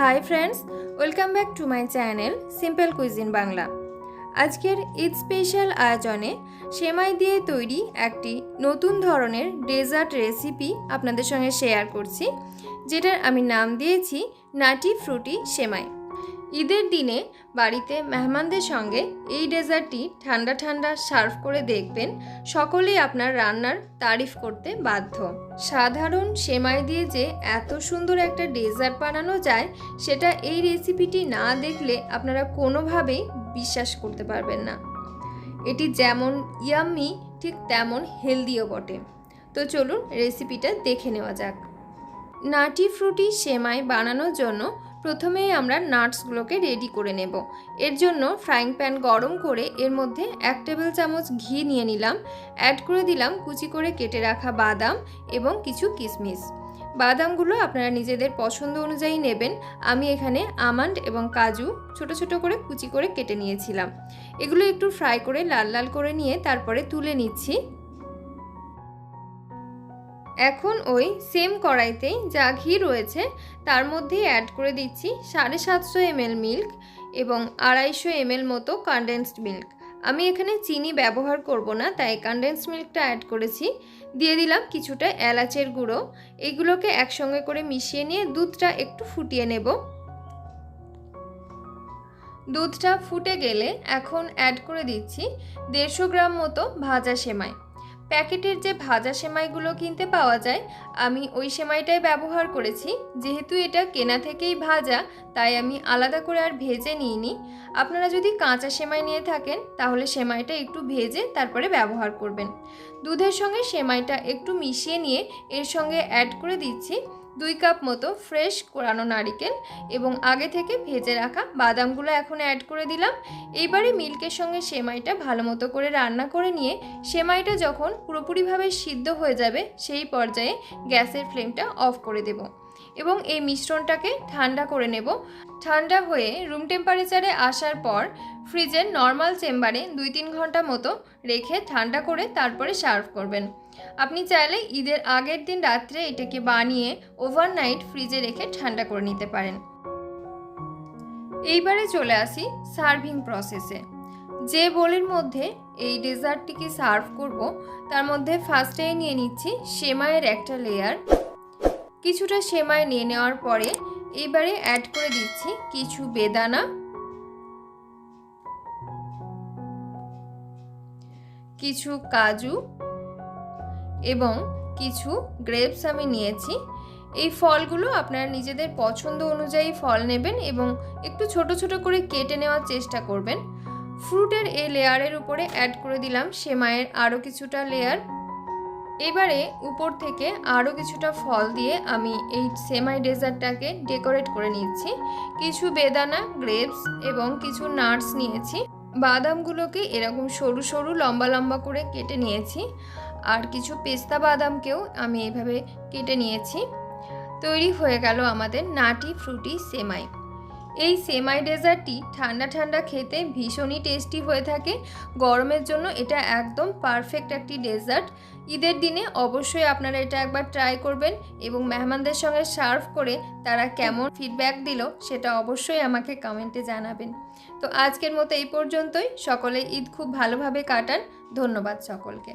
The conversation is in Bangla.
Hi friends, welcome back to my channel simple cuisine Bangla. আজকের ঈদ স্পেশাল আয়োজনে সেমাই দিয়ে তৈরি একটি নতুন ধরনের ডেজার্ট রেসিপি আপনাদের সঙ্গে শেয়ার করছি, যেটার আমি নাম দিয়েছি নাটি ফ্রুটি সেমাই। ঈদের দিনে বাড়িতে মেহমানদের সঙ্গে এই ডেজার্টটি ঠান্ডা ঠান্ডা সার্ভ করে দেখবেন, সকলেই আপনার রান্নার তারিফ করতে বাধ্য। সাধারণ সেমাই দিয়ে যে এত সুন্দর একটা ডেজার্ট বানানো যায়, সেটা এই রেসিপিটি না দেখলে আপনারা কোনোভাবেই বিশ্বাস করতে পারবেন না। এটি যেমন ইয়াম্মি ঠিক তেমন হেলদিও বটে। তো চলুন রেসিপিটা দেখে নেওয়া যাক। নাটি ফ্রুটি সেমাই বানানোর জন্য প্রথমেই আমরা নাটসগুলোকে রেডি করে নেব। এর জন্য ফ্রাইং প্যান গরম করে এর মধ্যে 1 টেবিল চামচ ঘি নিয়ে নিলাম। অ্যাড করে দিলাম কুচি করে কেটে রাখা বাদাম এবং কিছু কিশমিশ। বাদামগুলো আপনারা নিজেদের পছন্দ অনুযায়ী নেবেন। আমি এখানে আমন্ড এবং কাজু ছোট ছোট করে কুচি করে কেটে নিয়েছিলাম। এগুলো একটু ফ্রাই করে লাল লাল করে নিয়ে তারপরে তুলে নিচ্ছি। এখন ওই সেম কড়াইতেই যা ঘি রয়েছে তার মধ্যে অ্যাড করে দিচ্ছি 750 ml মিল্ক এবং 250 ml মতো কনডেন্সড মিল্ক। আমি এখানে চিনি ব্যবহার করব না, তাই কনডেন্সড মিল্কটা অ্যাড করেছি। দিয়ে দিলাম কিছুটা এলাচের গুঁড়ো। এইগুলোকে একসঙ্গে করে মিশিয়ে নিয়ে দুধটা একটু ফুটিয়ে নেব। দুধটা ফুটে গেলে এখন অ্যাড করে দিচ্ছি 150 গ্রাম মতো ভাজা সেমাই। প্যাকেটের যে ভাজা সেমাইগুলো কিনতে পাওয়া যায়, আমি ওই সেমাইটাই ব্যবহার করেছি। যেহেতু এটা কেনা থেকেই ভাজা, তাই আমি আলাদা করে আর ভেজে নিইনি। আপনারা যদি কাঁচা সেমাই নিয়ে থাকেন তাহলে সেমাইটা একটু ভেজে তারপরে ব্যবহার করবেন। দুধের সঙ্গে সেমাইটা একটু মিশিয়ে নিয়ে এর সঙ্গে অ্যাড করে দিচ্ছি 2 কাপ মতো ফ্রেশ কোরানো নারকেল এবং আগে থেকে ভেজে রাখা বাদামগুলো এখন অ্যাড করে দিলাম। এইবারে মিল্কের সঙ্গে সেমাইটা ভালো মতো করে রান্না করে নিয়ে সেমাইটা যখন পুরোপুরিভাবে সিদ্ধ হয়ে যাবে, সেই পর্যায়ে গ্যাসের ফ্লেমটা অফ করে দেব এবং এই মিশ্রণটাকে ঠান্ডা করে নেব। ঠান্ডা হয়ে রুম টেম্পারেচারে আসার পর ফ্রিজের নর্মাল চেম্বারে 2-3 ঘন্টা মতো রেখে ঠান্ডা করে তারপরে সার্ভ করবেন। আপনি চাইলে ঈদের আগের দিন রাত্রে এটাকে বানিয়ে ওভারনাইট ফ্রিজে রেখে ঠান্ডা করে নিতে পারেন। এইবারে চলে আসি সার্ভিং প্রসেসে। যে বোলের মধ্যে এই ডেজার্টটিকে সার্ভ করব, তার মধ্যে ফার্স্টেই নিয়ে নিচ্ছি সেমাইয়ের একটা লেয়ার। কিছুটা সেমাই নিয়ে নেওয়ার পরে এইবারে অ্যাড করে দিচ্ছি কিছু বেদানা, কিছু কাজু এবং কিছু গ্রেপস আমি নিয়েছি। এই ফলগুলো আপনারা নিজেদের পছন্দ অনুযায়ী ফল নেবেন এবং একটু ছোট ছোট করে কেটে নেওয়ার চেষ্টা করবেন। ফ্রুটের এই লেয়ারের উপরে অ্যাড করে দিলাম সেমাইয়ের আরও কিছুটা লেয়ার। এবারে উপর থেকে আরও কিছুটা ফল দিয়ে আমি এই সেমাই ডেজার্টটাকে ডেকোরেট করে নিচ্ছি। কিছু বেদানা, গ্রেপস এবং কিছু নাটস নিয়েছি। বাদামগুলোকে এরকম সরু সরু লম্বা লম্বা করে কেটে নিয়েছি, আর কিছু পেস্তা বাদামকেও আমি এইভাবে কেটে নিয়েছি। তৈরি হয়ে গেল আমাদের নাটি ফ্রুটি সেমাই। এই সেমাই ডেজার্টটি ঠান্ডা ঠান্ডা খেতে ভীষণই টেস্টি হয়ে থাকে। গরমের জন্য এটা একদম পারফেক্ট একটি ডেজার্ট। ঈদের দিনে অবশ্যই আপনারা এটা একবার ট্রাই করবেন এবং মেহমানদের সঙ্গে সার্ভ করে তারা কেমন ফিডব্যাক দিল সেটা অবশ্যই আমাকে কমেন্টে জানাবেন। তো আজকের মতো এই পর্যন্তই। সকলে ঈদ খুব ভালোভাবে কাটান। ধন্যবাদ সকলকে।